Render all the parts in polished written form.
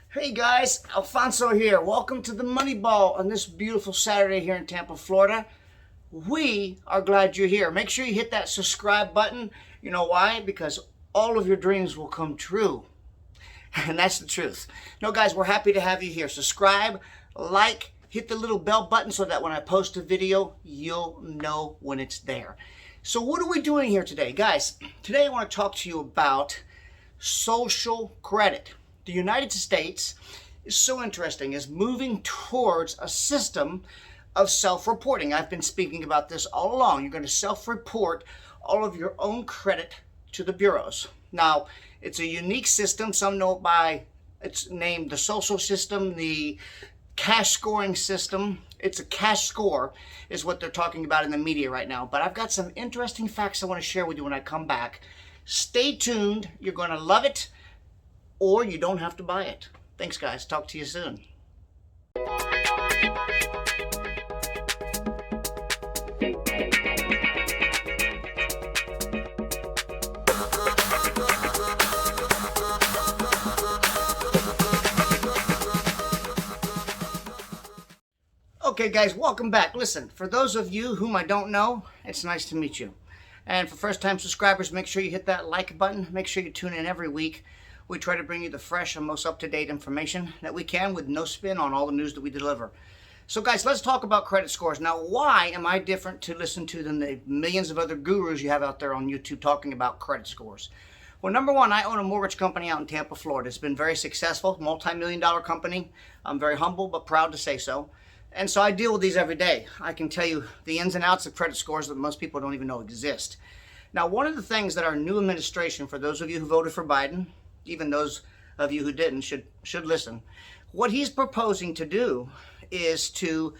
Hey guys, Alfonso here. Welcome to the Money Ball on this beautiful Saturday here in Tampa, Florida. We are glad you're here. Make sure you hit that subscribe button. You know why? Because all of your dreams will come true. And that's the truth. No, guys, we're happy to have you here. Subscribe, like, hit the little bell button so that when I post a video, you'll know when it's there. So what are we doing here today? Guys, today I want to talk to you about social credit. The United States is so interesting, is moving towards a system of self-reporting. I've been speaking about this all along. You're going to self-report all of your own credit to the bureaus. Now, it's a unique system. Some know it by, it's named the social system, the cash scoring system. It's a cash score is what they're talking about in the media right now. But I've got some interesting facts I want to share with you when I come back. Stay tuned. You're going to love it, or you don't have to buy it. Thanks, guys. Talk to you soon. Okay, guys, welcome back. Listen, for those of you whom I don't know, it's nice to meet you. And for first-time subscribers, make sure you hit that like button. Make sure you tune in every week. We try to bring you the fresh and most up-to-date information that we can with no spin on all the news that we deliver. So guys, let's talk about credit scores. Now, why am I different to listen to than the millions of other gurus you have out there on YouTube talking about credit scores? Well, number one, I own a mortgage company out in Tampa, Florida. It's been very successful, multi-million-dollar company. I'm very humble but proud to say so. And so I deal with these every day. I can tell you the ins and outs of credit scores that most people don't even know exist. Now, one of the things that our new administration, for those of you who voted for Biden, even those of you who didn't should listen. What he's proposing to do is to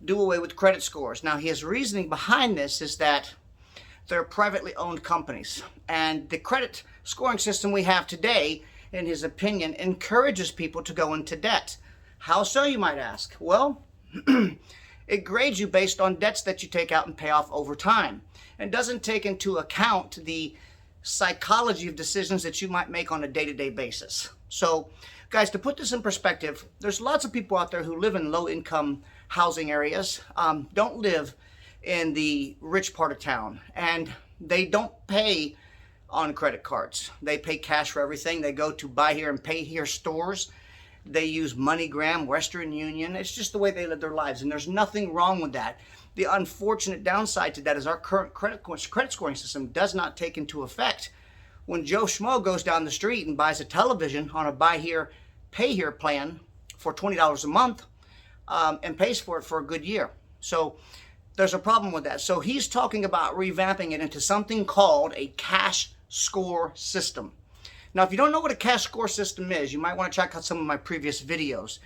do away with credit scores. Now, his reasoning behind this is that they're privately owned companies. And the credit scoring system we have today, in his opinion, encourages people to go into debt. How so, you might ask? Well, it grades you based on debts that you take out and pay off over time, and doesn't take into account the psychology of decisions that you might make on a day-to-day basis. So, guys, to put this in perspective, there's lots of people out there who live in low-income housing areas, don't live in the rich part of town, and they don't pay on credit cards. They pay cash for everything. They go to buy here and pay here stores. They use MoneyGram, Western Union. It's just the way they live their lives, and there's nothing wrong with that. The unfortunate downside to that is our current credit scoring system does not take into effect when Joe Schmo goes down the street and buys a television on a buy here, pay here plan for $20 a month and pays for it for a good year. So there's a problem with that. So he's talking about revamping it into something called a cash score system. Now, if you don't know what a cash score system is, you might want to check out some of my previous videos.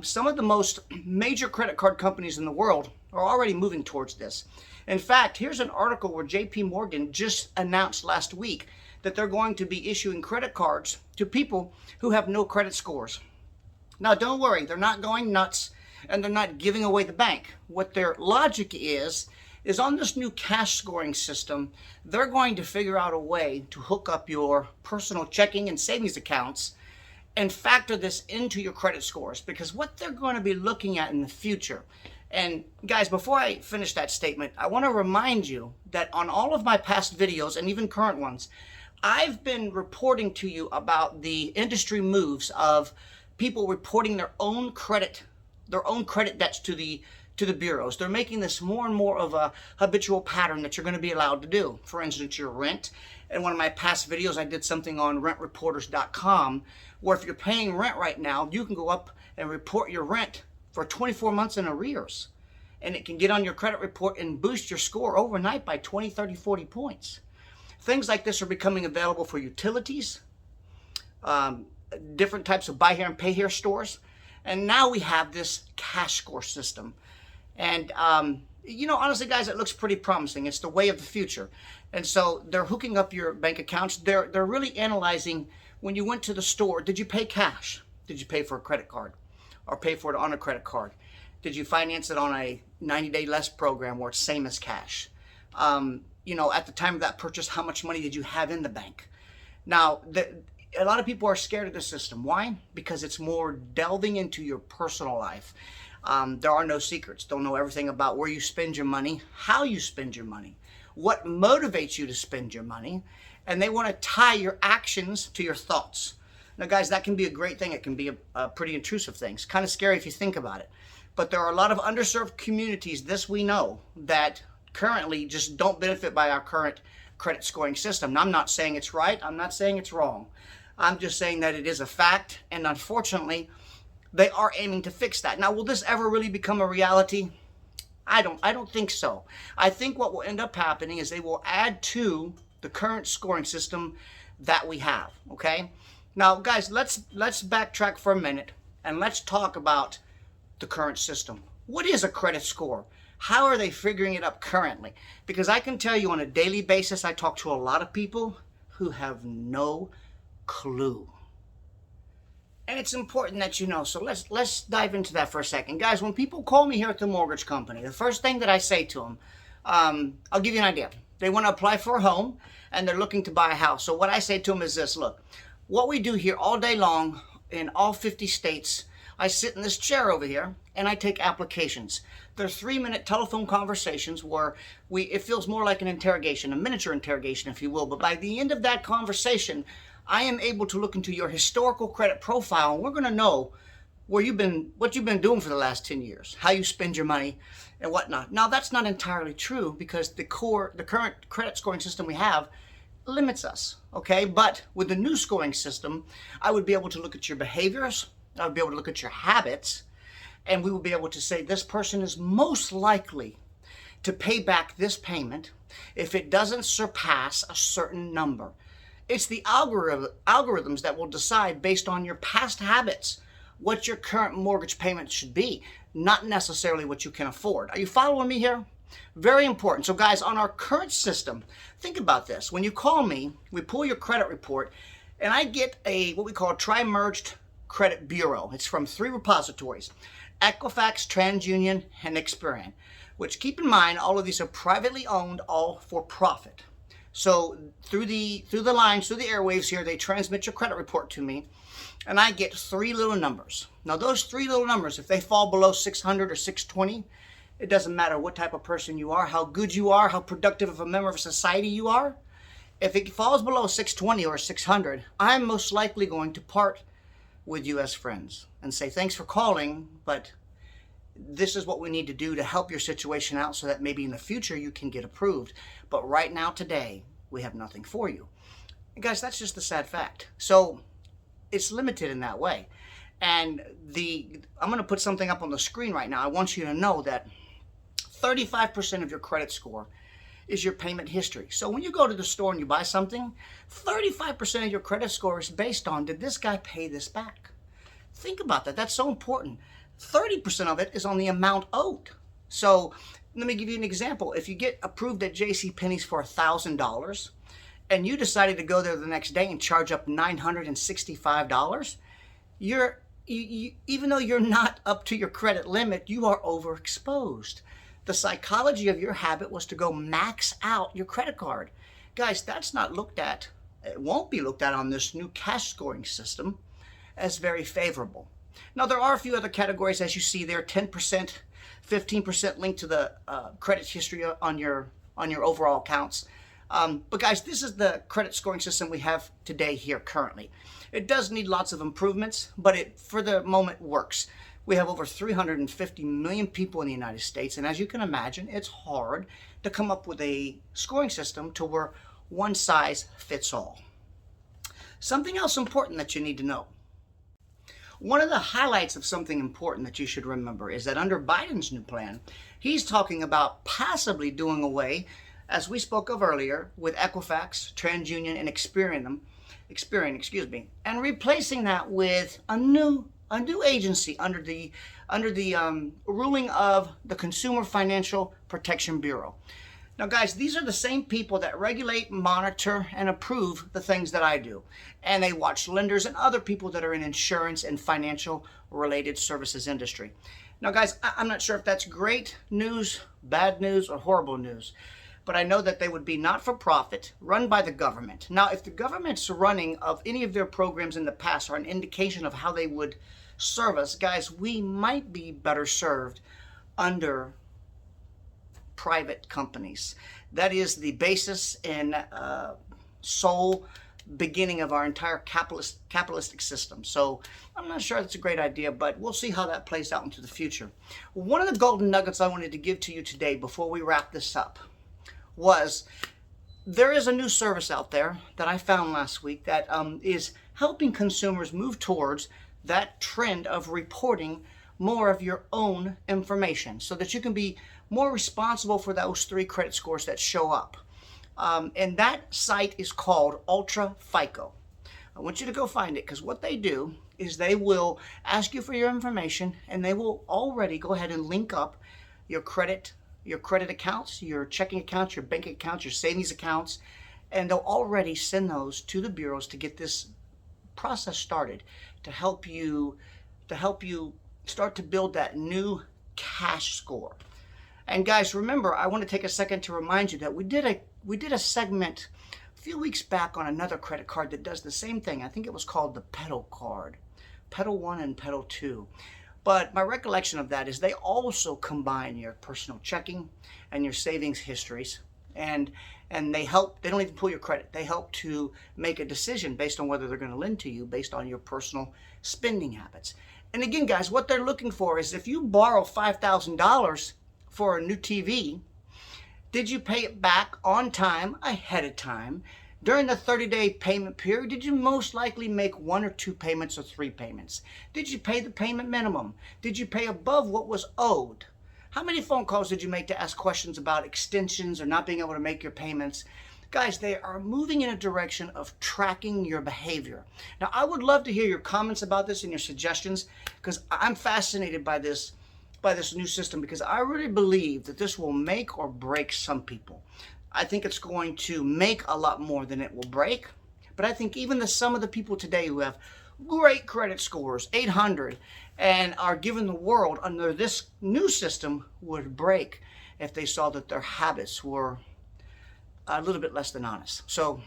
Some of the most major credit card companies in the world are already moving towards this. In fact, here's an article where JP Morgan just announced last week that they're going to be issuing credit cards to people who have no credit scores. Now, don't worry, they're not going nuts and they're not giving away the bank. What their logic is on this new cash scoring system, they're going to figure out a way to hook up your personal checking and savings accounts and factor this into your credit scores, because what they're going to be looking at in the future. And guys, before I finish that statement, I want to remind you that on all of my past videos and even current ones, I've been reporting to you about the industry moves of people reporting their own credit debts to the bureaus. They're making this more and more of a habitual pattern that you're going to be allowed to do. For instance, your rent. In one of my past videos, I did something on rentreporters.com where if you're paying rent right now, you can go up and report your rent for 24 months in arrears. And it can get on your credit report and boost your score overnight by 20, 30, 40 points. Things like this are becoming available for utilities, different types of buy here and pay here stores. And now we have this cash score system. And, you know, honestly, guys, it looks pretty promising. It's the way of the future. And so they're hooking up your bank accounts. They're really analyzing when you went to the store, did you pay cash? Did you pay for a credit card or pay for it on a credit card? Did you finance it on a 90-day less program where it's same as cash? You know, at the time of that purchase, how much money did you have in the bank? Now, A lot of people are scared of the system. Why? Because it's more delving into your personal life. There are no secrets. They'll know everything about where you spend your money, how you spend your money, what motivates you to spend your money, and they want to tie your actions to your thoughts. Now, guys, that can be a great thing. It can be a pretty intrusive thing. It's kind of scary if you think about it. But there are a lot of underserved communities, this we know, that currently just don't benefit by our current credit scoring system. Now, I'm not saying it's right. I'm not saying it's wrong. I'm just saying that it is a fact, and unfortunately, they are aiming to fix that. Now, will this ever really become a reality? I don't think so. I think what will end up happening is they will add to the current scoring system that we have, okay? Now, guys, let's backtrack for a minute, and let's talk about the current system. What is a credit score? How are they figuring it up currently? Because I can tell you on a daily basis, I talk to a lot of people who have no clue. And it's important that you know. So let's dive into that for a second. Guys, when people call me here at the mortgage company, the first thing that I say to them, I'll give you an idea. They want to apply for a home and they're looking to buy a house. So what I say to them is this: look, what we do here all day long in all 50 states, I sit in this chair over here and I take applications. They're 3-minute telephone conversations where it feels more like an interrogation, a miniature interrogation, if you will. But by the end of that conversation, I am able to look into your historical credit profile, and we're going to know what you've been doing for the last 10 years, how you spend your money and whatnot. Now, that's not entirely true because the current credit scoring system we have limits us, okay? But with the new scoring system, I would be able to look at your behaviors, I would be able to look at your habits, and we will be able to say this person is most likely to pay back this payment if it doesn't surpass a certain number. It's the algorithms that will decide based on your past habits what your current mortgage payment should be, not necessarily what you can afford. Are you following me here? Very important. So guys, on our current system, think about this. When you call me, we pull your credit report, and I get what we call a tri-merged credit bureau. It's from 3 repositories: Equifax, TransUnion, and Experian, which, keep in mind, all of these are privately owned, all for profit. So through the lines, through the airwaves here, they transmit your credit report to me, and I get 3 little numbers. Now those 3 little numbers, if they fall below 600 or 620, it doesn't matter what type of person you are, how good you are, how productive of a member of society you are. If it falls below 620 or 600, I'm most likely going to part with you as friends and say, thanks for calling, but this is what we need to do to help your situation out so that maybe in the future you can get approved. But right now, today, we have nothing for you. And guys, that's just the sad fact. So it's limited in that way. And I'm going to put something up on the screen right now. I want you to know that 35% of your credit score is your payment history. So when you go to the store and you buy something, 35% of your credit score is based on, did this guy pay this back? Think about that. That's so important. 30% of it is on the amount owed. So let me give you an example. If you get approved at JCPenney's for $1,000 and you decided to go there the next day and charge up $965, even though you're not up to your credit limit, you are overexposed. The psychology of your habit was to go max out your credit card. Guys, that's not looked at, it won't be looked at on this new cash scoring system as very favorable. Now, there are a few other categories, as you see there, 10%, 15% linked to the credit history on your overall accounts. But guys, this is the credit scoring system we have today here currently. It does need lots of improvements, but it, for the moment, works. We have over 350 million people in the United States, and as you can imagine, it's hard to come up with a scoring system to where one size fits all. Something else important that you need to know. One of the highlights of something important that you should remember is that under Biden's new plan, he's talking about possibly doing away, as we spoke of earlier, with Equifax, TransUnion, and Experian, and replacing that with a new agency under the ruling of the Consumer Financial Protection Bureau. Now, guys, these are the same people that regulate, monitor, and approve the things that I do. And they watch lenders and other people that are in insurance and financial related services industry. Now, guys, I'm not sure if that's great news, bad news, or horrible news. but I know that they would be not-for-profit, run by the government. Now, if the government's running of any of their programs in the past are an indication of how they would serve us, guys, we might be better served under private companies. That is the basis and sole beginning of our entire capitalistic system. So I'm not sure that's a great idea, but we'll see how that plays out into the future. One of the golden nuggets I wanted to give to you today before we wrap this up was there is a new service out there that I found last week that is helping consumers move towards that trend of reporting more of your own information so that you can be more responsible for those 3 credit scores that show up. And that site is called Ultra FICO. I want you to go find it, because what they do is they will ask you for your information, and they will already go ahead and link up your credit accounts, your checking accounts, your bank accounts, your savings accounts, and they'll already send those to the bureaus to get this process started to help you start to build that new cash score. And guys, remember, I want to take a second to remind you that we did a segment a few weeks back on another credit card that does the same thing. I think it was called the Pedal card, Pedal 1 and Pedal 2. But my recollection of that is they also combine your personal checking and your savings histories, and they don't even pull your credit. They help to make a decision based on whether they're going to lend to you based on your personal spending habits. And again, guys, what they're looking for is if you borrow $5,000 for a new TV, did you pay it back on time, ahead of time? During the 30-day payment period, did you most likely make 1 or 2 payments or 3 payments? Did you pay the payment minimum? Did you pay above what was owed? How many phone calls did you make to ask questions about extensions or not being able to make your payments? Guys, they are moving in a direction of tracking your behavior. Now, I would love to hear your comments about this and your suggestions, because I'm fascinated by this new system, because I really believe that this will make or break some people. I think it's going to make a lot more than it will break, but I think even some of the people today who have great credit scores, 800, and are given the world under this new system would break if they saw that their habits were a little bit less than honest. So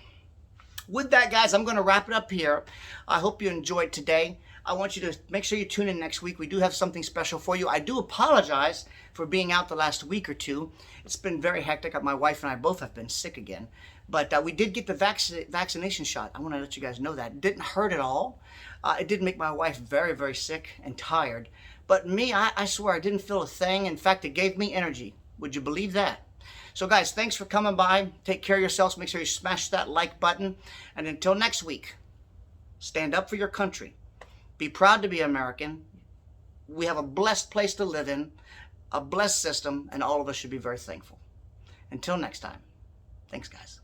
with that, guys, I'm going to wrap it up here. I hope you enjoyed today. I want you to make sure you tune in next week. We do have something special for you. I do apologize for being out the last week or two. It's been very hectic. My wife and I both have been sick again. But we did get the vaccination shot. I want to let you guys know that. It didn't hurt at all. It did make my wife very, very sick and tired. But me, I swear, I didn't feel a thing. In fact, it gave me energy. Would you believe that? So guys, thanks for coming by. Take care of yourselves. Make sure you smash that like button. And until next week, stand up for your country. Be proud to be American. We have a blessed place to live in, a blessed system, and all of us should be very thankful. Until next time, thanks, guys.